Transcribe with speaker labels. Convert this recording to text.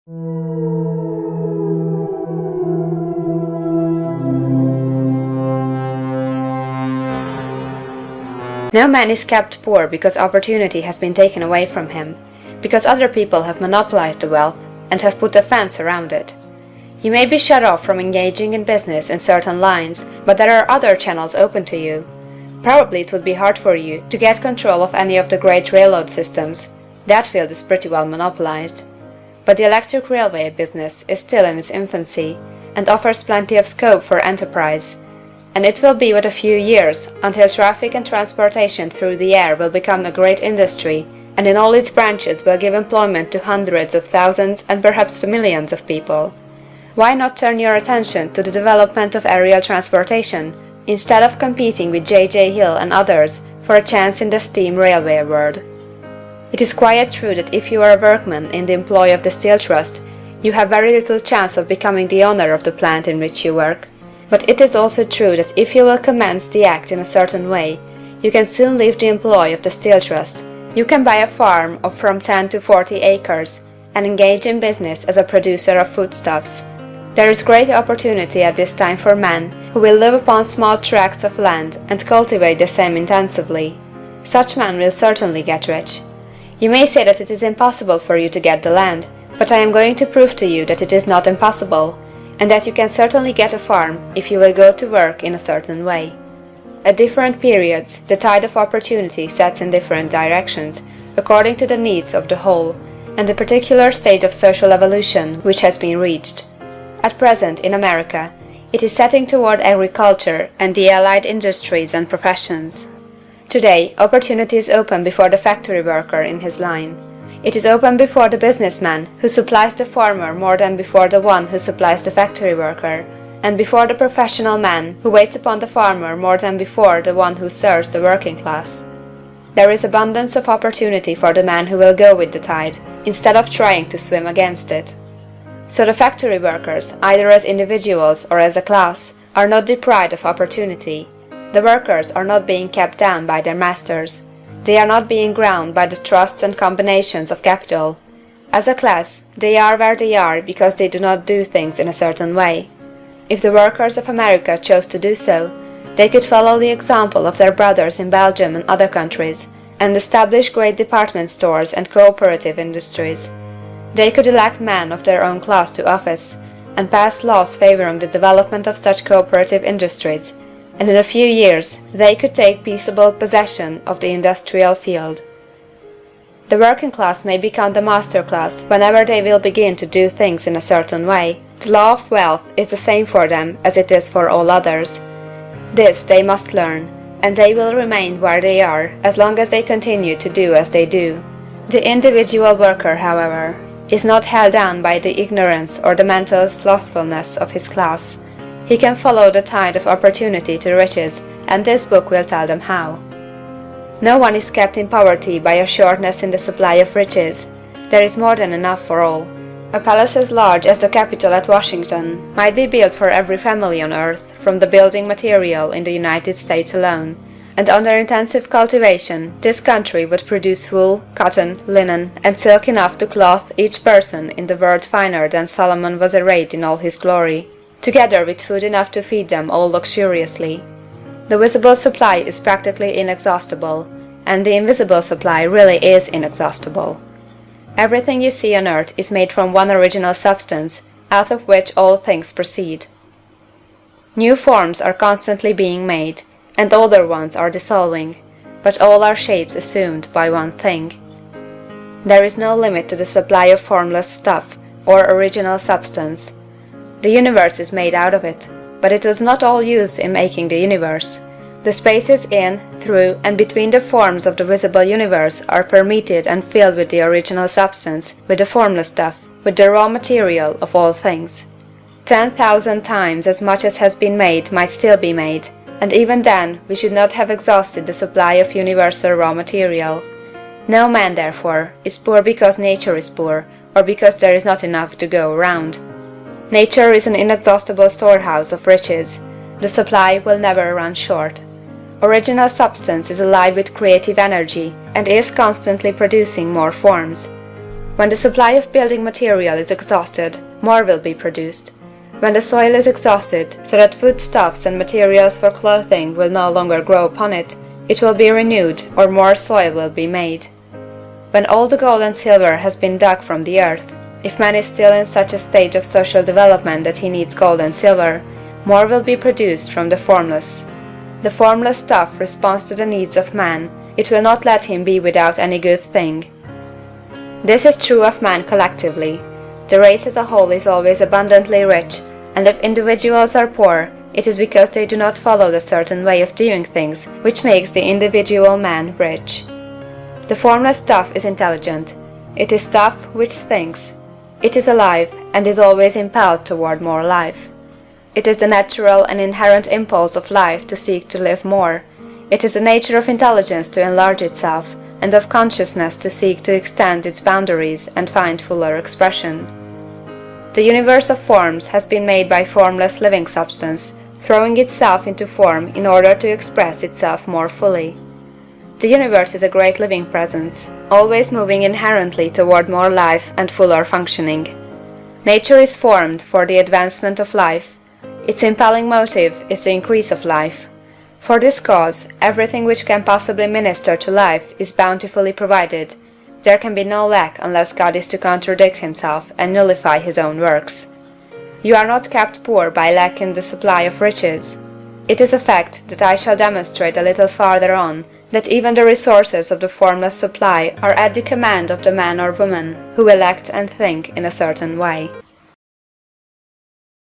Speaker 1: No man is kept poor because opportunity has been taken away from him, because other people have monopolized the wealth and have put a fence around it. You may be shut off from engaging in business in certain lines, but there are other channels open to you. Probably it would be hard for you to get control of any of the great railroad systems. That field is pretty well monopolized. But the electric railway business is still in its infancy and offers plenty of scope for enterprise. And it will be but a few years until traffic and transportation through the air will become a great industry, and in all its branches will give employment to hundreds of thousands and perhaps to millions of people. Why not turn your attention to the development of aerial transportation, instead of competing with J.J. Hill and others for a chance in the steam railway world? It is quite true that if you are a workman in the employ of the Steel Trust, you have very little chance of becoming the owner of the plant in which you work. But it is also true that if you will commence the act in a certain way, you can soon leave the employ of the Steel Trust. You can buy a farm of from 10 to 40 acres and engage in business as a producer of foodstuffs. There is great opportunity at this time for men who will live upon small tracts of land and cultivate the same intensively. Such men will certainly get rich. You may say that it is impossible for you to get the land, but I am going to prove to you that it is not impossible, and that you can certainly get a farm if you will go to work in a certain way. At different periods, the tide of opportunity sets in different directions, according to the needs of the whole, and the particular stage of social evolution which has been reached. At present, in America, it is setting toward agriculture and the allied industries and professions. Today, opportunity is open before the factory worker in his line. It is open before the businessman who supplies the farmer more than before the one who supplies the factory worker, and before the professional man who waits upon the farmer more than before the one who serves the working class. There is abundance of opportunity for the man who will go with the tide, instead of trying to swim against it. So the factory workers, either as individuals or as a class, are not deprived of opportunity. The workers are not being kept down by their masters. They are not being ground by the trusts and combinations of capital. As a class, they are where they are because they do not do things in a certain way. If the workers of America chose to do so, they could follow the example of their brothers in Belgium and other countries, and establish great department stores and cooperative industries. They could elect men of their own class to office, and pass laws favoring the development of such cooperative industries, and in a few years they could take peaceable possession of the industrial field. The working class may become the master class whenever they will begin to do things in a certain way. The law of wealth is the same for them as it is for all others. This they must learn, and they will remain where they are as long as they continue to do as they do. The individual worker, however, is not held down by the ignorance or the mental slothfulness of his class. He can follow the tide of opportunity to riches, and this book will tell them how. No one is kept in poverty by a shortness in the supply of riches. There is more than enough for all. A palace as large as the Capitol at Washington might be built for every family on earth from the building material in the United States alone, and under intensive cultivation this country would produce wool, cotton, linen, and silk enough to clothe each person in the world finer than Solomon was arrayed in all his glory, together with food enough to feed them all luxuriously. The visible supply is practically inexhaustible, and the invisible supply really is inexhaustible. Everything you see on earth is made from one original substance, out of which all things proceed. New forms are constantly being made, and older ones are dissolving, but all are shapes assumed by one thing. There is no limit to the supply of formless stuff, or original substance. The universe is made out of it, but it is not all used in making the universe. The spaces in, through, and between the forms of the visible universe are permeated and filled with the original substance, with the formless stuff, with the raw material of all things. 10,000 times as much as has been made might still be made, and even then we should not have exhausted the supply of universal raw material. No man, therefore, is poor because nature is poor, or because there is not enough to go around. Nature is an inexhaustible storehouse of riches. The supply will never run short. Original substance is alive with creative energy, and is constantly producing more forms. When the supply of building material is exhausted, more will be produced. When the soil is exhausted, so that foodstuffs and materials for clothing will no longer grow upon it, it will be renewed, or more soil will be made. When all the gold and silver has been dug from the earth, if man is still in such a stage of social development that he needs gold and silver, more will be produced from the formless. The formless stuff responds to the needs of man, it will not let him be without any good thing. This is true of man collectively. The race as a whole is always abundantly rich, and if individuals are poor, it is because they do not follow the certain way of doing things which makes the individual man rich. The formless stuff is intelligent. It is stuff which thinks. It is alive, and is always impelled toward more life. It is the natural and inherent impulse of life to seek to live more. It is the nature of intelligence to enlarge itself, and of consciousness to seek to extend its boundaries and find fuller expression. The universe of forms has been made by formless living substance, throwing itself into form in order to express itself more fully. The universe is a great living presence, always moving inherently toward more life and fuller functioning. Nature is formed for the advancement of life. Its impelling motive is the increase of life. For this cause, everything which can possibly minister to life is bountifully provided. There can be no lack unless God is to contradict himself and nullify his own works. You are not kept poor by lack in the supply of riches. It is a fact that I shall demonstrate a little farther on, that even the resources of the formless supply are at the command of the man or woman who will act and think in a certain way.